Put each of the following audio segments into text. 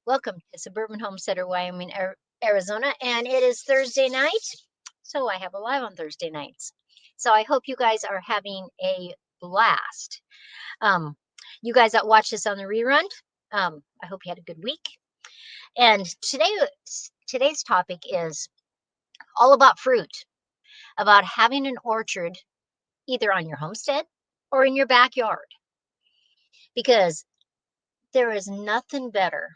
Welcome to Suburban Homesteader, Wyoming, Arizona, and it is Thursday night. So I have a live on Thursday nights. So I hope you guys are having a blast. Um, you guys that watch this on the rerun, I hope you had a good week. And today's topic is all about fruit, about having an orchard either on your homestead or in your backyard, because there is nothing better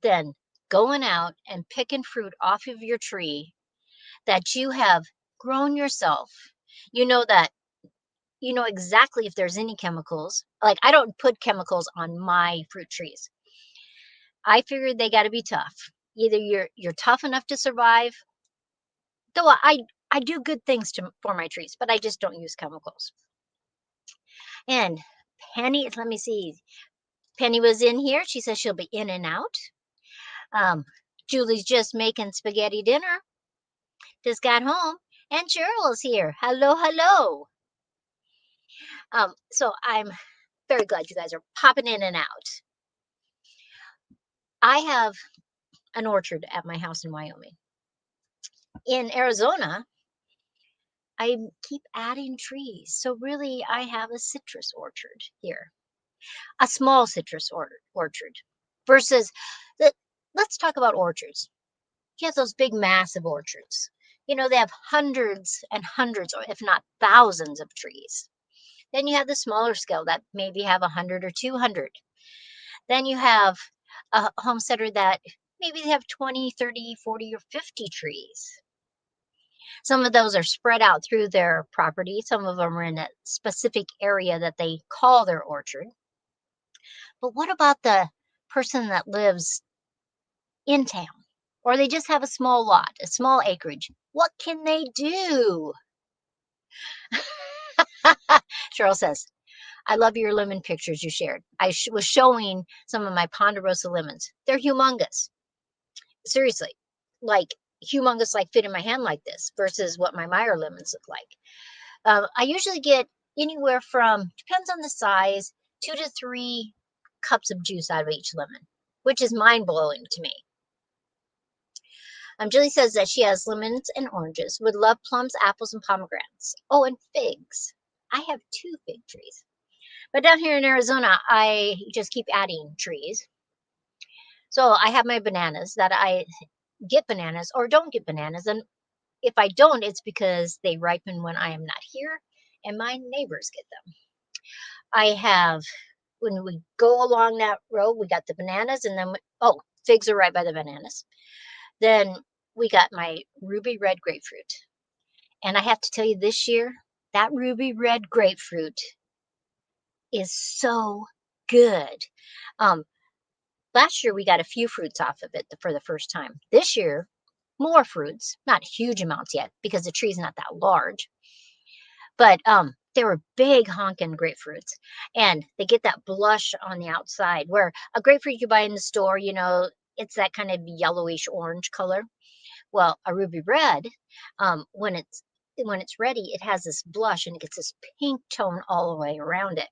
than going out and picking fruit off of your tree that you have grown yourself. You know that you know exactly if there's any chemicals. Like, I don't put chemicals on my fruit trees. I figured they got to be tough. Either you're tough enough to survive, though I do good things for my trees, but I just don't use chemicals. And Penny, let me see. Penny was in here. She says she'll be in and out. Um, Julie's just making spaghetti dinner. Just got home, and Cheryl's here. Hello, hello. So I'm very glad you guys are popping in and out. I have an orchard at my house in Wyoming. In Arizona, I keep adding trees. So really, I have a citrus orchard here, a small citrus orchard versus the, let's talk about orchards. You have those big, massive orchards. You know, they have hundreds and hundreds, or if not thousands of trees. Then you have the smaller scale that maybe have 100 or 200. Then you have a homesteader that maybe they have 20, 30, 40, or 50 trees. Some of those are spread out through their property. Some of them are in a specific area that they call their orchard. But what about the person that lives in town? Or they just have a small lot, a small acreage. What can they do? Cheryl says, I love your lemon pictures you shared. I was showing some of my Ponderosa lemons. They're humongous. Seriously, like humongous, like fit in my hand like this versus what my Meyer lemons look like. I usually get anywhere from, depends on the size, 2 to 3 cups of juice out of each lemon, which is mind blowing to me. Julie says that she has lemons and oranges, would love plums, apples, and pomegranates. Oh, and figs. I have 2 fig trees. But down here in Arizona, I just keep adding trees. So I have my bananas that I get bananas or don't get bananas. And if I don't, it's because they ripen when I am not here and my neighbors get them. I have, when we go along that road, we got the bananas and then, figs are right by the bananas. Then we got my ruby red grapefruit. And I have to tell you, this year, that ruby red grapefruit is so good. Last year, we got a few fruits off of it for the first time. This year, more fruits, not huge amounts yet because the tree's not that large. But they were big honking grapefruits, and they get that blush on the outside where a grapefruit you buy in the store, it's that kind of yellowish orange color. Well, a ruby red, when it's ready, it has this blush and it gets this pink tone all the way around it.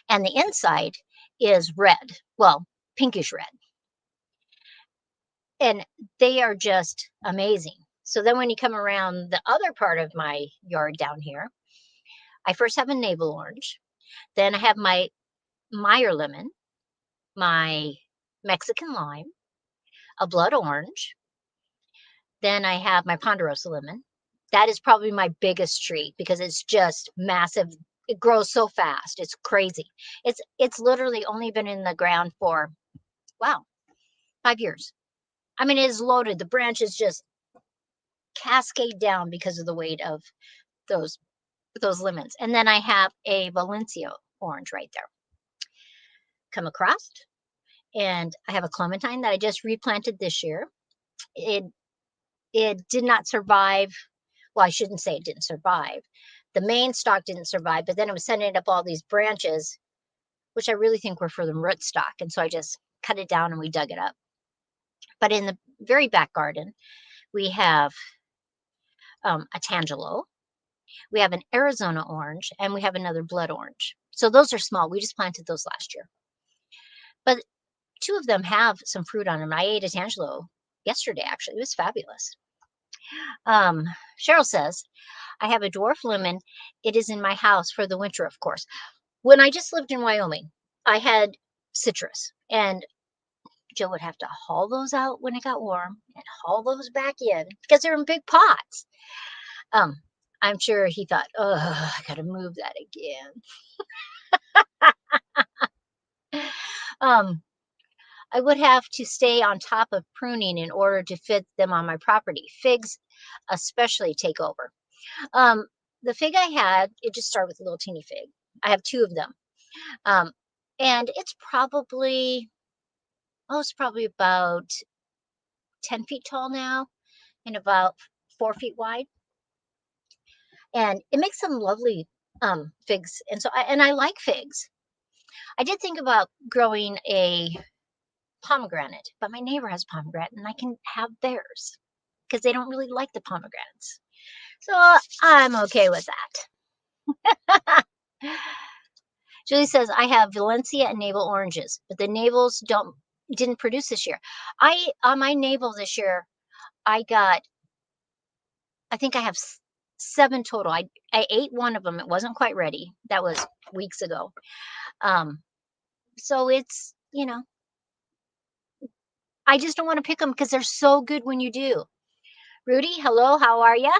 And the inside is red, well, pinkish red. And they are just amazing. So then when you come around the other part of my yard down here, I first have a navel orange. Then I have my Meyer lemon, my Mexican lime, a blood orange. Then I have my Ponderosa lemon. That is probably my biggest tree because it's just massive. It grows so fast. It's crazy. It's literally only been in the ground for, wow, 5 years. I mean, it is loaded. The branches just cascade down because of the weight of those lemons. And then I have a Valencia orange right there. Come across, and I have a clementine that I just replanted this year. It did not survive. Well, I shouldn't say it didn't survive. The main stalk didn't survive, but then it was sending up all these branches, which I really think were for the rootstock. And so I just cut it down and we dug it up. But in the very back garden, we have a Tangelo. We have an Arizona orange, and we have another blood orange. So those are small. We just planted those last year. But two of them have some fruit on them. I ate a tangelo yesterday, actually. It was fabulous. Cheryl says, I have a dwarf lemon. It is in my house for the winter, of course. When I just lived in Wyoming, I had citrus, and Joe would have to haul those out when it got warm and haul those back in because they're in big pots. Um, I'm sure he thought, oh, I got to move that again. I would have to stay on top of pruning in order to fit them on my property. Figs especially take over. Um, the fig I had, it just started with a little teeny fig. I have two of them. Um, and it's probably about 10 feet tall now and about 4 feet wide. And it makes some lovely figs. And so I like figs. I did think about growing a pomegranate, but my neighbor has pomegranate and I can have theirs because they don't really like the pomegranates. So I'm okay with that. Julie says, I have Valencia and navel oranges, but the navels didn't produce this year. On my navel this year, I think I have 7 total. I ate one of them. It wasn't quite ready. That was weeks ago. So it's, I just don't want to pick them because they're so good when you do. Rudy, hello, how are you?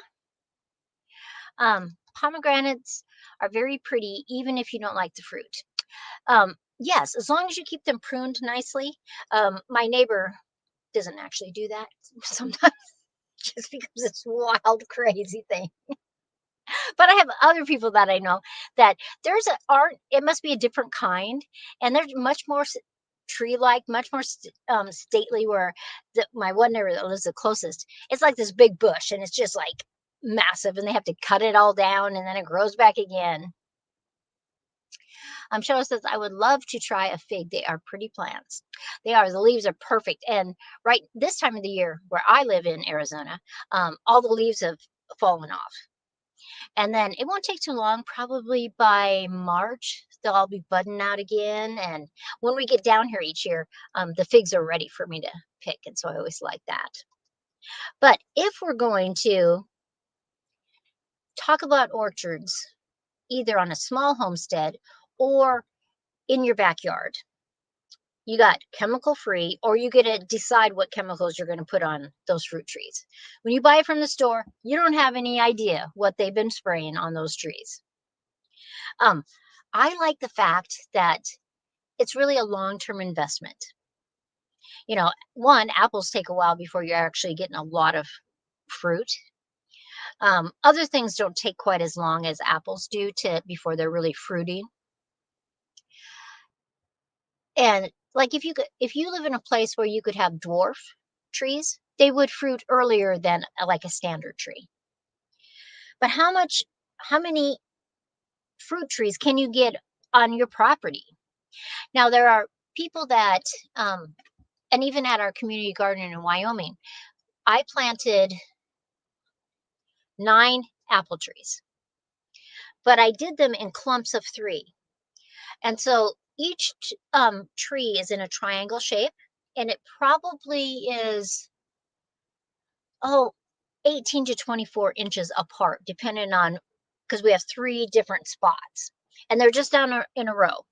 Pomegranates are very pretty, even if you don't like the fruit. Yes, as long as you keep them pruned nicely. My neighbor doesn't actually do that sometimes just because it's wild, crazy thing. But I have other people that I know that there's a art. It must be a different kind, and they're much more tree-like, much more stately. Where my one neighbor that lives the closest, it's like this big bush, and it's just like massive, and they have to cut it all down, and then it grows back again. Cheryl says, I would love to try a fig. They are pretty plants. They are. The leaves are perfect. And right this time of the year where I live in Arizona, all the leaves have fallen off. And then it won't take too long, probably by March, they'll all be budding out again. And when we get down here each year, the figs are ready for me to pick. And so I always like that. But if we're going to talk about orchards, either on a small homestead or in your backyard, you got chemical free, or you get to decide what chemicals you're going to put on those fruit trees. When you buy it from the store, you don't have any idea what they've been spraying on those trees. I like the fact that it's really a long-term investment. One, apples take a while before you're actually getting a lot of fruit. Other things don't take quite as long as apples do before they're really fruiting. And like if you live in a place where you could have dwarf trees, they would fruit earlier than like a standard tree. But how many fruit trees can you get on your property? Now there are people that, and even at our community garden in Wyoming, I planted 9 apple trees, but I did them in clumps of 3. And so each tree is in a triangle shape, and it probably is, 18 to 24 inches apart, depending on, because we have 3 different spots, and they're just down in a row.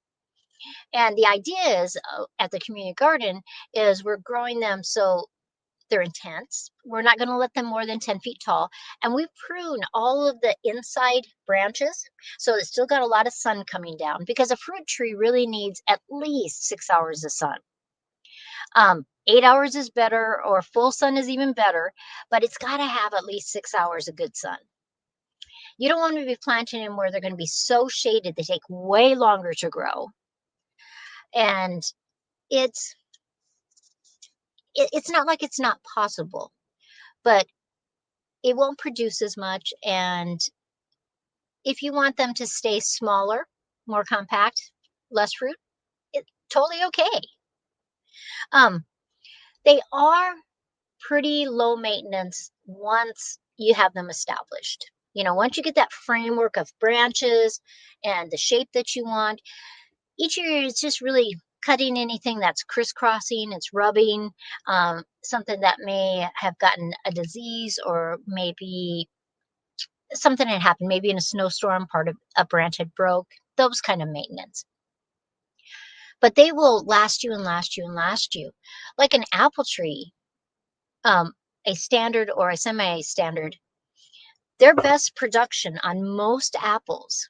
And the idea is at the community garden is we're growing them so they're intense. We're not going to let them more than 10 feet tall. And we prune all of the inside branches so it's still got a lot of sun coming down, because a fruit tree really needs at least 6 hours of sun. 8 hours is better, or full sun is even better, but it's got to have at least 6 hours of good sun. You don't want to be planting them where they're going to be so shaded they take way longer to grow. And it's not like it's not possible, but it won't produce as much. And if you want them to stay smaller, more compact, less fruit, it's totally okay. They are pretty low maintenance once you have them established. Once you get that framework of branches and the shape that you want, each year it's just really cutting anything that's crisscrossing, it's rubbing, something that may have gotten a disease, or maybe something had happened, maybe in a snowstorm, part of a branch had broke, those kind of maintenance. But they will last you and last you and last you. Like an apple tree, a standard or a semi-standard, their best production on most apples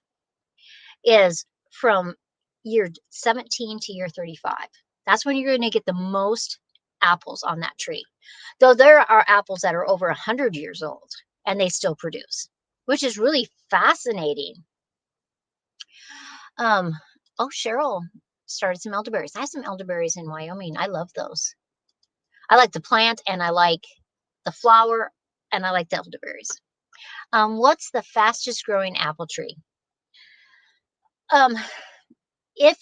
is from year 17 to year 35. That's when you're going to get the most apples on that tree. Though there are apples that are over 100 years old and they still produce, which is really fascinating. Oh, Cheryl started some elderberries. I have some elderberries in Wyoming. I love those. I like the plant, and I like the flower, and I like the elderberries. What's the fastest growing apple tree? Um, if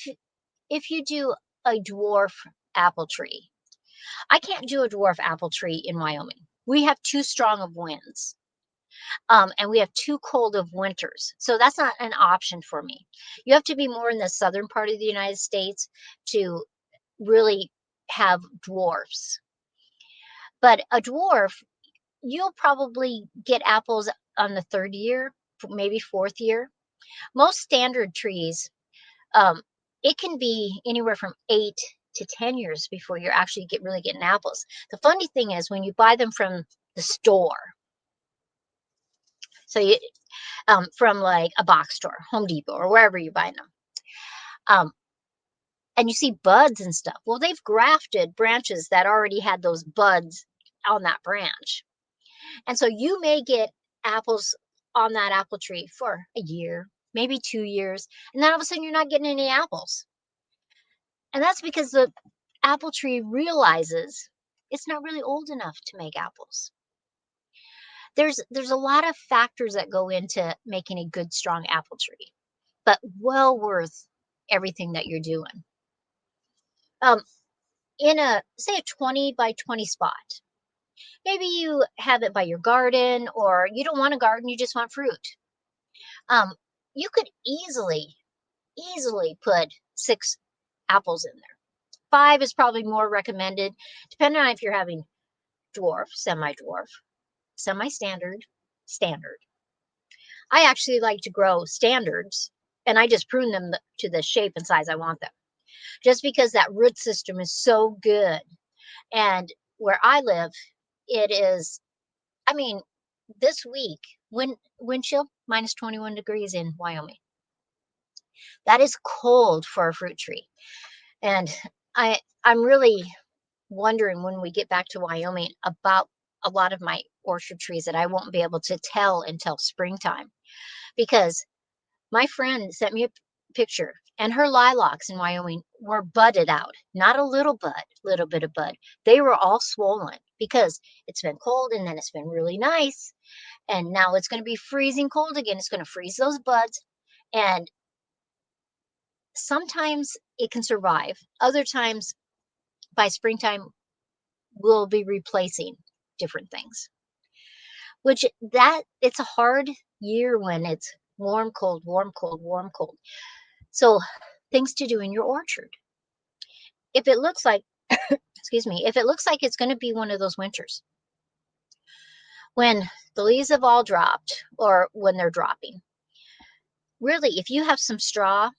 you do a dwarf apple tree, I can't do a dwarf apple tree in Wyoming. We have too strong of winds. And we have too cold of winters. So that's not an option for me. You have to be more in the southern part of the United States to really have dwarfs. But a dwarf, you'll probably get apples on the 3rd year, maybe 4th year. Most standard trees, it can be anywhere from 8 to 10 years before you're actually really getting apples. The funny thing is when you buy them from the store, so you, from like a box store, Home Depot, or wherever you buy them, and you see buds and stuff. Well, they've grafted branches that already had those buds on that branch. And so you may get apples on that apple tree for a year, maybe 2 years, and then all of a sudden you're not getting any apples. And that's because the apple tree realizes it's not really old enough to make apples. There's a lot of factors that go into making a good, strong apple tree, but well worth everything that you're doing. In a, say, a 20 by 20 spot, maybe you have it by your garden, or you don't want a garden, you just want fruit. You could easily put 6 apples in there. 5 is probably more recommended, depending on if you're having dwarf, semi-dwarf, semi-standard, standard. I actually like to grow standards, and I just prune them to the shape and size I want them, just because that root system is so good. And where I live, it is, I mean, this week, wind chill, minus 21 degrees in Wyoming. That is cold for a fruit tree. And I'm really wondering when we get back to Wyoming about a lot of my orchard trees that I won't be able to tell until springtime, because my friend sent me a picture, and her lilacs in Wyoming were budded out. Not a little bud, little bit of bud. They were all swollen because it's been cold, and then it's been really nice. And now it's going to be freezing cold again. It's going to freeze those buds. And sometimes it can survive. Other times by springtime, we'll be replacing different things. Which it's a hard year when it's warm, cold, warm, cold, warm, cold. So things to do in your orchard. If it looks like, excuse me, if it looks like it's going to be one of those winters when the leaves have all dropped, or when they're dropping, really, if you have some straw,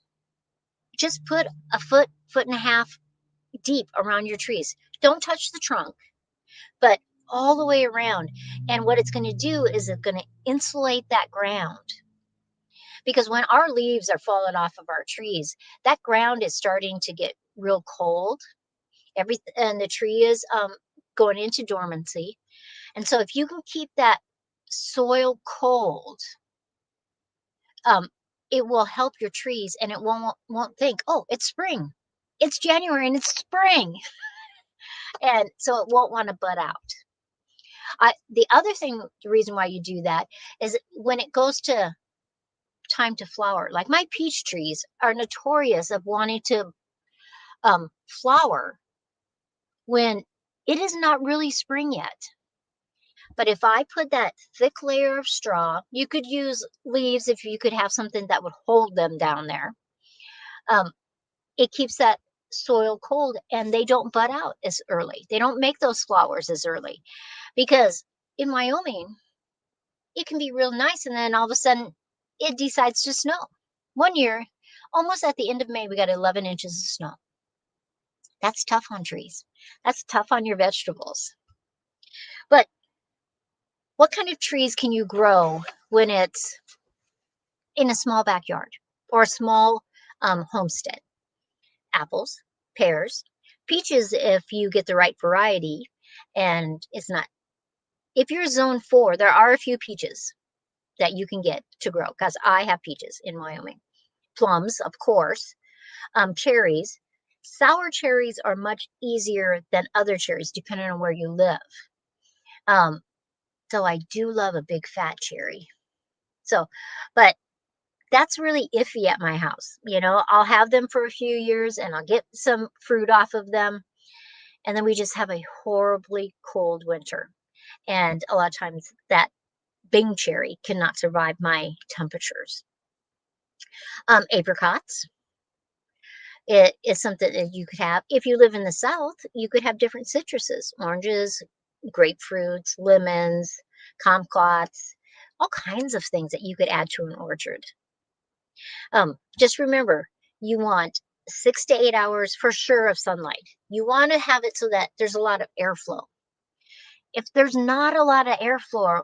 just put a foot and a half deep around your trees. Don't touch the trunk, but all the way around. And what it's going to do is it's going to insulate that ground. Because when our leaves are falling off of our trees, that ground is starting to get real cold. And the tree is going into dormancy. And so if you can keep that soil cold, it will help your trees, and it won't think, oh, it's spring. It's January and it's spring. And so it won't want to bud out. The other thing, the reason why you do that is when it goes to time to flower, like my peach trees are notorious of wanting to flower when it is not really spring yet. But if I put that thick layer of straw, you could use leaves if you could have something that would hold them down there. It keeps that soil cold and they don't bud out as early. They don't make those flowers as early because in Wyoming, it can be real nice and then all of a sudden it decides to snow. One year, almost at the end of May, we got 11 inches of snow. That's tough on trees. That's tough on your vegetables. But what kind of trees can you grow when it's in a small backyard or a small homestead? Apples, pears, peaches if you get the right variety and it's not. If you're zone 4, there are a few peaches that you can get to grow because I have peaches in Wyoming. Plums, of course, cherries. Sour cherries are much easier than other cherries depending on where you live. Um, so I do love a big fat cherry. So, but that's really iffy at my house. You know, I'll have them for a few years and I'll get some fruit off of them. And then we just have a horribly cold winter. And a lot of times that Bing cherry cannot survive my temperatures. Apricots. It is something that you could have. If you live in the South, you could have different citruses, oranges, grapefruits, lemons, kumquats, all kinds of things that you could add to an orchard. Just remember, you want 6 to 8 hours for sure of sunlight. You want to have it so that there's a lot of airflow. If there's not a lot of airflow,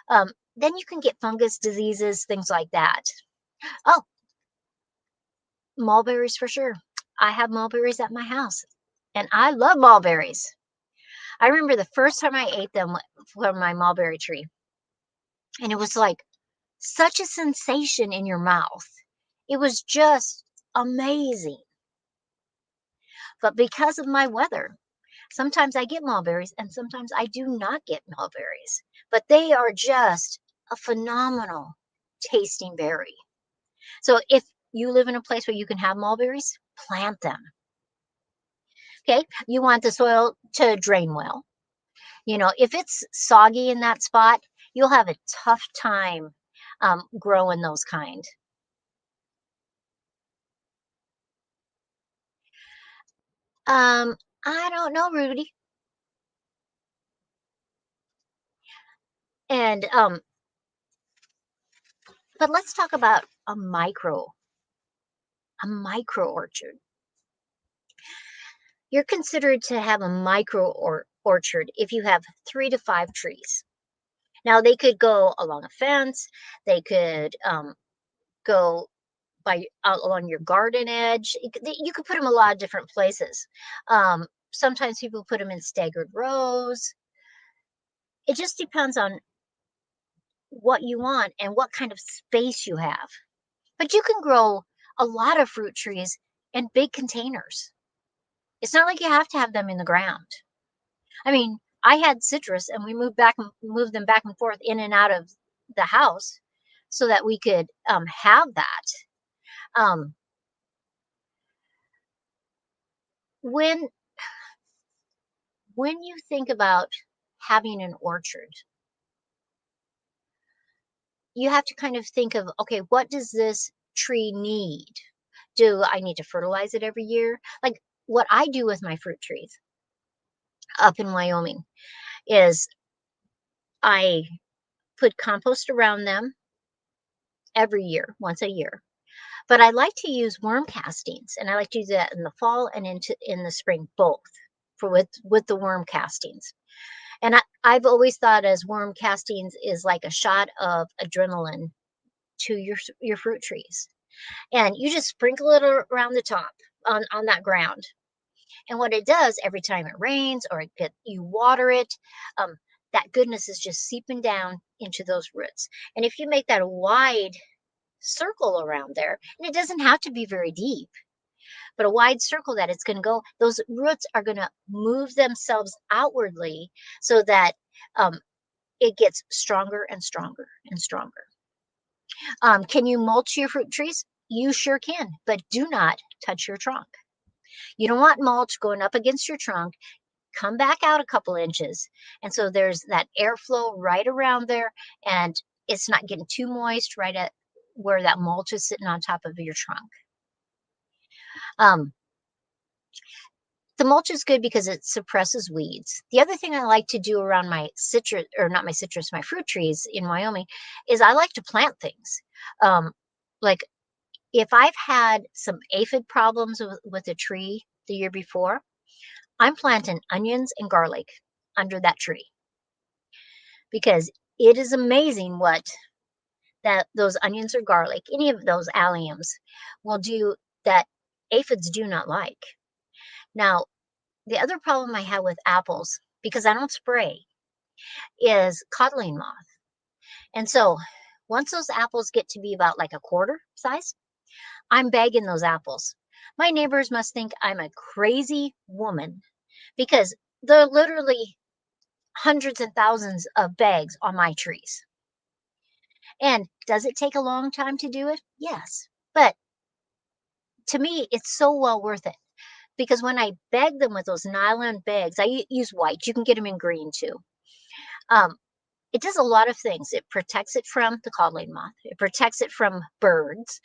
then you can get fungus diseases, things like that. Oh, mulberries for sure. I have mulberries at my house, and I love mulberries. I remember the first time I ate them from my mulberry tree, and it was like such a sensation in your mouth. It was just amazing. But because of my weather, sometimes I get mulberries and sometimes I do not get mulberries. But they are just a phenomenal tasting berry. So if you live in a place where you can have mulberries, plant them. Okay, you want the soil to drain well. You know, if it's soggy in that spot, you'll have a tough time growing those kind. Um, I don't know, Rudy. And but let's talk about a micro orchard. You're considered to have a micro orchard if you have 3 to 5 trees. Now they could go along a fence. They could go by along your garden edge. You could put them a lot of different places. Sometimes people put them in staggered rows. It just depends on what you want and what kind of space you have. But you can grow a lot of fruit trees in big containers. It's not like you have to have them in the ground. I mean, I had citrus and we moved them back and forth in and out of the house so that we could have that. Um, when when you think about having an orchard, you have to kind of think of, okay, what does this tree need? Do I need to fertilize it every year? Like what I do with my fruit trees up in Wyoming is I put compost around them every year, once a year. But I like to use worm castings, and I like to do that in the fall and in the spring, both for with the worm castings. And I've always thought as worm castings is like a shot of adrenaline to your fruit trees. And you just sprinkle it around the top on that ground. And what it does every time it rains or you water it, um, that goodness is just seeping down into those roots. And if you make that a wide circle around there, and it doesn't have to be very deep, but a wide circle that it's going to go, those roots are going to move themselves outwardly so that um, it gets stronger and stronger and stronger. Can you mulch your fruit trees? You sure can, but do not touch your trunk. You don't want mulch going up against your trunk. Come back out a couple inches. And so there's that airflow right around there, and it's not getting too moist right at where that mulch is sitting on top of your trunk. Um, The mulch is good because it suppresses weeds. The other thing I like to do around my citrus, or not my citrus, my fruit trees in Wyoming, is I like to plant things. Um, like if I've had some aphid problems with a tree the year before, I'm planting onions and garlic under that tree because it is amazing what that those onions or garlic, any of those alliums, will do that aphids do not like. Now, the other problem I have with apples, because I don't spray, is codling moth. And so once those apples get to be about like a quarter size, I'm bagging those apples. My neighbors must think I'm a crazy woman because there are literally hundreds and thousands of bags on my trees. And does it take a long time to do it? Yes. But to me, it's so well worth it because when I bag them with those nylon bags, I use white. You can get them in green too. Um, it does a lot of things. It protects it from the codling moth. It protects it from birds.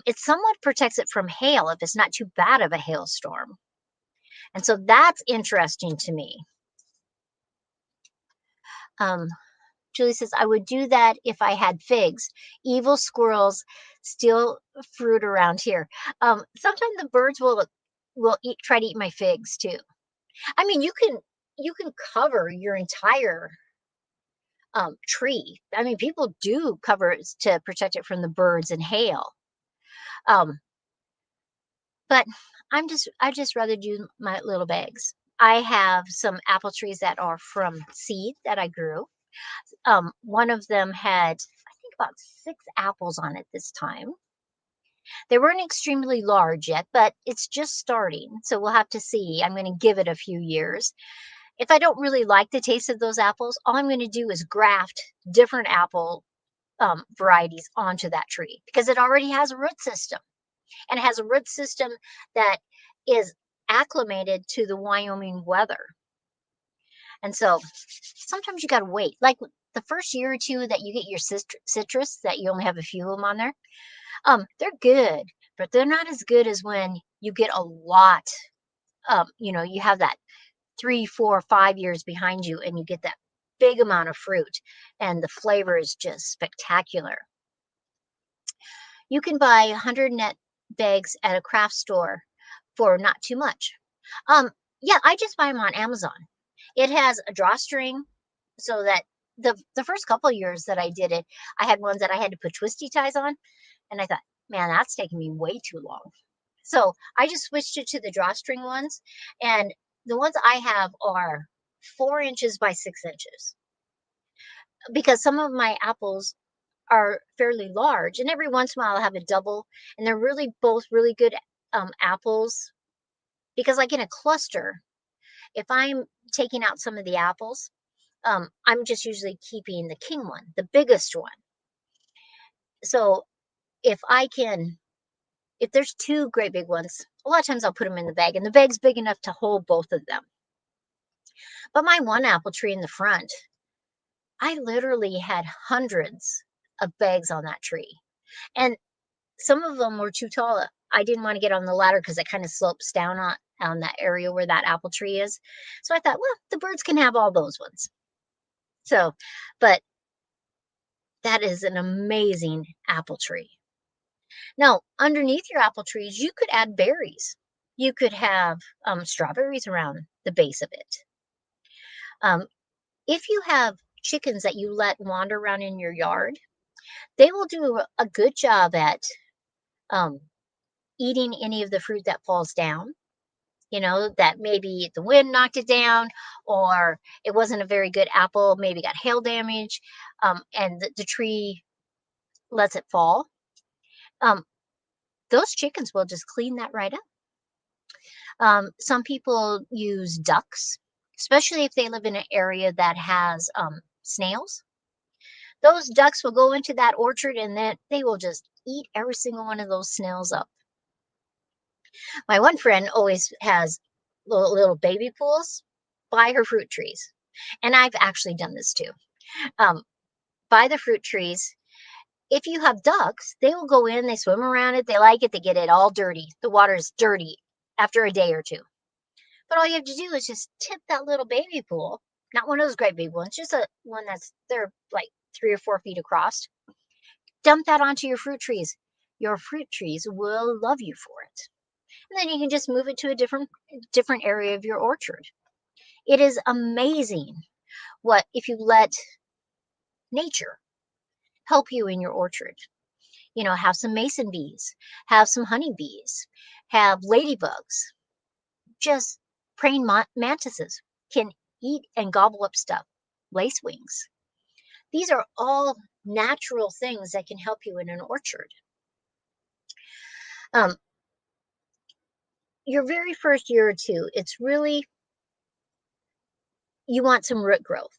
It somewhat protects it from hail if it's not too bad of a hailstorm. And so that's interesting to me. Um, Julie says, I would do that if I had figs. Evil squirrels steal fruit around here. Sometimes the birds will try to eat my figs too. I mean, you can cover your entire tree. I mean, people do cover it to protect it from the birds and hail. Um, but I just rather do my little bags. I have some apple trees that are from seed that I grew. One of them had, I think, about 6 apples on it this time. They weren't extremely large yet, but it's just starting. So we'll have to see. I'm going to give it a few years. If I don't really like the taste of those apples, all I'm going to do is graft different apple varieties onto that tree because it already has a root system and it has a root system that is acclimated to the Wyoming weather. And so sometimes you got to wait. Like the first year or two that you get your citrus, that you only have a few of them on there, they're good, but they're not as good as when you get a lot. You have that 3, 4, 5 years behind you, and you get that big amount of fruit, and the flavor is just spectacular. You can buy 100 net bags at a craft store for not too much. Yeah, I just buy them on Amazon. It has a drawstring so that the first couple of years that I did it, I had ones that I had to put twisty ties on, and I thought, man, that's taking me way too long. So I just switched it to the drawstring ones, and the ones I have are 4 inches by 6 inches because some of my apples are fairly large, and every once in a while I'll have a double, and they're really both really good apples because, like in a cluster, if I'm taking out some of the apples, I'm just usually keeping the king one, the biggest one. So if I can, if there's 2 great big ones, a lot of times I'll put them in the bag, and the bag's big enough to hold both of them. But my one apple tree in the front, I literally had hundreds of bags on that tree. And some of them were too tall. I didn't want to get on the ladder because it kind of slopes down on that area where that apple tree is. So I thought, well, the birds can have all those ones. So, but that is an amazing apple tree. Now, underneath your apple trees, you could add berries. You could have strawberries around the base of it. If you have chickens that you let wander around in your yard, they will do a good job at eating any of the fruit that falls down. That maybe the wind knocked it down, or it wasn't a very good apple, maybe got hail damage, and the tree lets it fall. Those chickens will just clean that right up. Some people use ducks, especially if they live in an area that has snails. Those ducks will go into that orchard and then they will just eat every single one of those snails up. My one friend always has little baby pools by her fruit trees. And I've actually done this too. By the fruit trees, if you have ducks, they will go in, they swim around it, they like it, they get it all dirty. The water is dirty after a day or two. But all you have to do is just tip that little baby pool, not one of those great big ones, just a one that's they're like 3 or 4 feet across. Dump that onto your fruit trees. Your fruit trees will love you for it. And then you can just move it to a different area of your orchard. It is amazing what if you let nature help you in your orchard. Have some mason bees, have some honey bees, have ladybugs, just praying mantises can eat and gobble up stuff, lacewings. These are all natural things that can help you in an orchard. Um, your very first year or two, it's really, you want some root growth.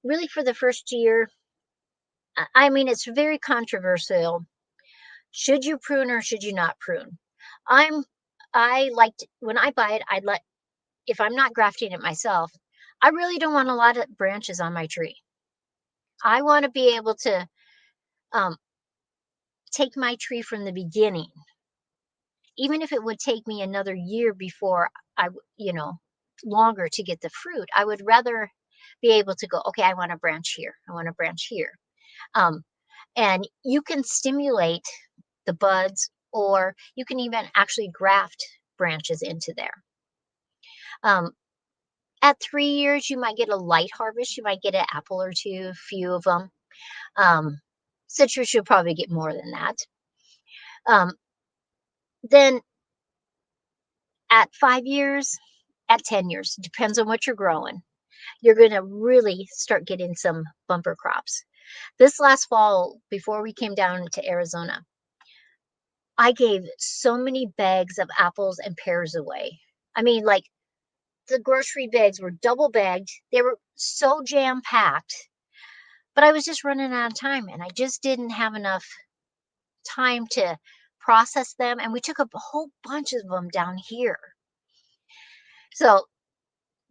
Really for the first year, I mean, it's very controversial. Should you prune or should you not prune? I like when I buy it, if I'm not grafting it myself, I really don't want a lot of branches on my tree. I want to be able to um, take my tree from the beginning, even if it would take me another year before longer to get the fruit. I would rather be able to go, okay, I want a branch here. I want a branch here. Um, and you can stimulate the buds, or you can even actually graft branches into there. At 3 years, you might get a light harvest. You might get an apple or two, a few of them. Citrus, you'll probably get more than that. Then at 5 years, at 10 years, depends on what you're growing, you're going to really start getting some bumper crops. This last fall, before we came down to Arizona, I gave so many bags of apples and pears away. I mean, like the grocery bags were double bagged. They were so jam packed, but I was just running out of time and I just didn't have enough time to process them. And we took a whole bunch of them down here. So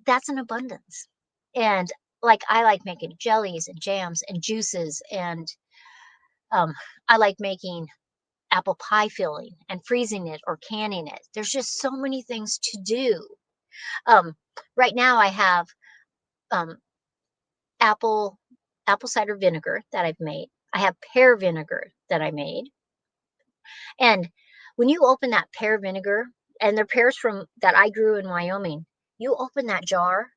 that's an abundance. And like I like making jellies and jams and juices, and I like making apple pie filling and freezing it or canning it. There's just so many things to do. Right now I have um, apple cider vinegar that I've made. I have pear vinegar that I made. And when you open that pear vinegar, and they're pears from that I grew in Wyoming, you open that jar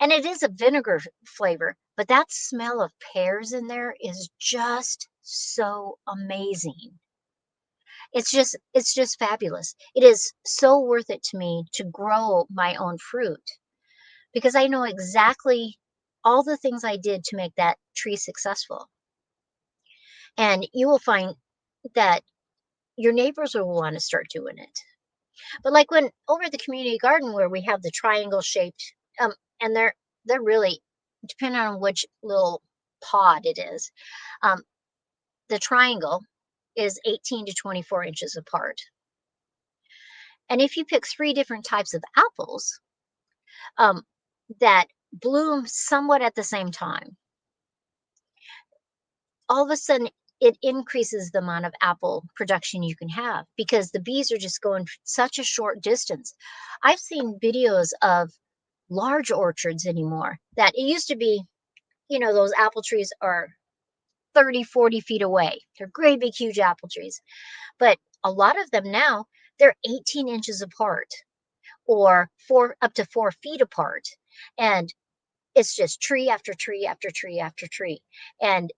and it is a vinegar flavor, but that smell of pears in there is just so amazing. It's just fabulous. It is so worth it to me to grow my own fruit because I know exactly all the things I did to make that tree successful. And you will find that your neighbors will want to start doing it. But like when over at the community garden where we have the triangle shaped, and they're really depending on which little pod it is, um, the triangle is 18 to 24 inches apart. And if you pick 3 different types of apples um, that bloom somewhat at the same time, all of a sudden it increases the amount of apple production you can have because the bees are just going such a short distance. I've seen videos of large orchards anymore that it used to be, those apple trees are 30, 40 feet away. They're great, big, huge apple trees. But a lot of them now, they're 18 inches apart or up to 4 feet apart. And it's just tree after tree after tree after tree. And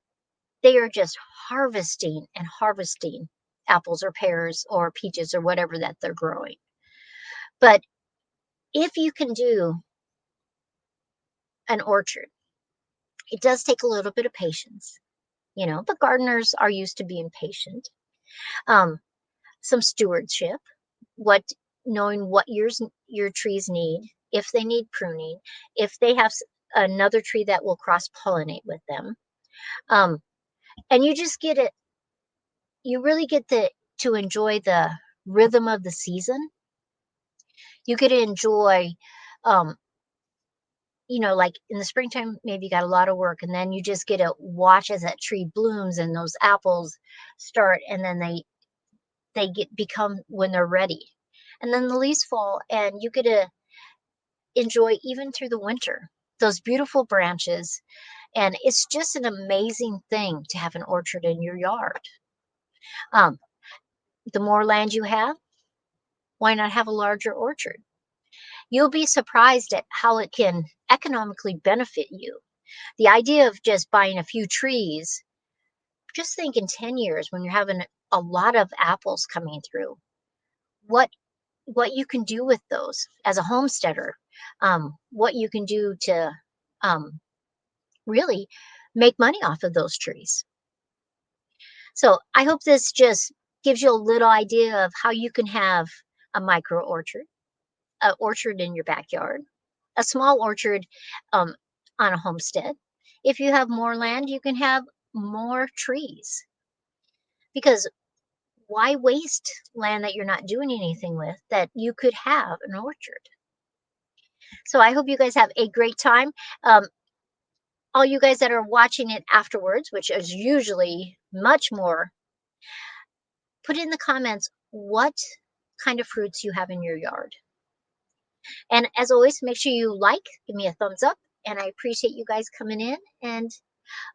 they are just harvesting and harvesting apples or pears or peaches or whatever that they're growing. But if you can do an orchard, it does take a little bit of patience, but gardeners are used to being patient. Some stewardship, knowing what your trees need, if they need pruning, if they have another tree that will cross pollinate with them. And you just get it, you really get to enjoy the rhythm of the season. You get to enjoy, like in the springtime, maybe you got a lot of work and then you just get to watch as that tree blooms and those apples start and then they become when they're ready. And then the leaves fall and you get to enjoy even through the winter those beautiful branches. And it's just an amazing thing to have an orchard in your yard. Um, the more land you have, why not have a larger orchard? You'll be surprised at how it can economically benefit you. The idea of just buying a few trees, just think in 10 years when you're having a lot of apples coming through, what what you can do with those as a homesteader, what you can do to um, really make money off of those trees. So I hope this just gives you a little idea of how you can have a micro orchard, an orchard in your backyard, a small orchard um, on a homestead. If you have more land, you can have more trees because why waste land that you're not doing anything with that you could have an orchard? So I hope you guys have a great time. Um, all you guys that are watching it afterwards, which is usually much more, put in the comments what kind of fruits you have in your yard. And as always, make sure you like, give me a thumbs up, and I appreciate you guys coming in. And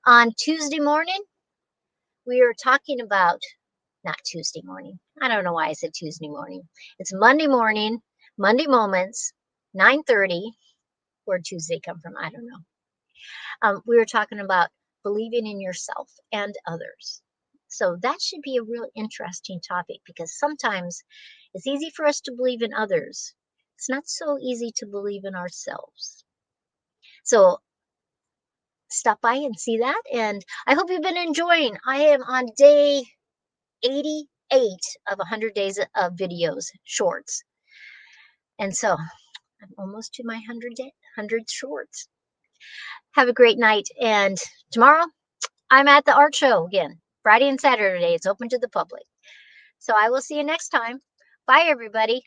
on Tuesday morning, we are talking about, not Tuesday morning. I don't know why I said Tuesday morning. It's Monday morning, Monday Moments, 9:30. Where Tuesday come from, I don't know. We were talking about believing in yourself and others. So that should be a real interesting topic because sometimes it's easy for us to believe in others. It's not so easy to believe in ourselves. So stop by and see that. And I hope you've been enjoying. I am on day 88 of 100 days of videos, shorts. And so I'm almost to my 100 shorts. Have a great night. And tomorrow I'm at the art show again. Friday and Saturday. It's open to the public. So I will see you next time. Bye, everybody.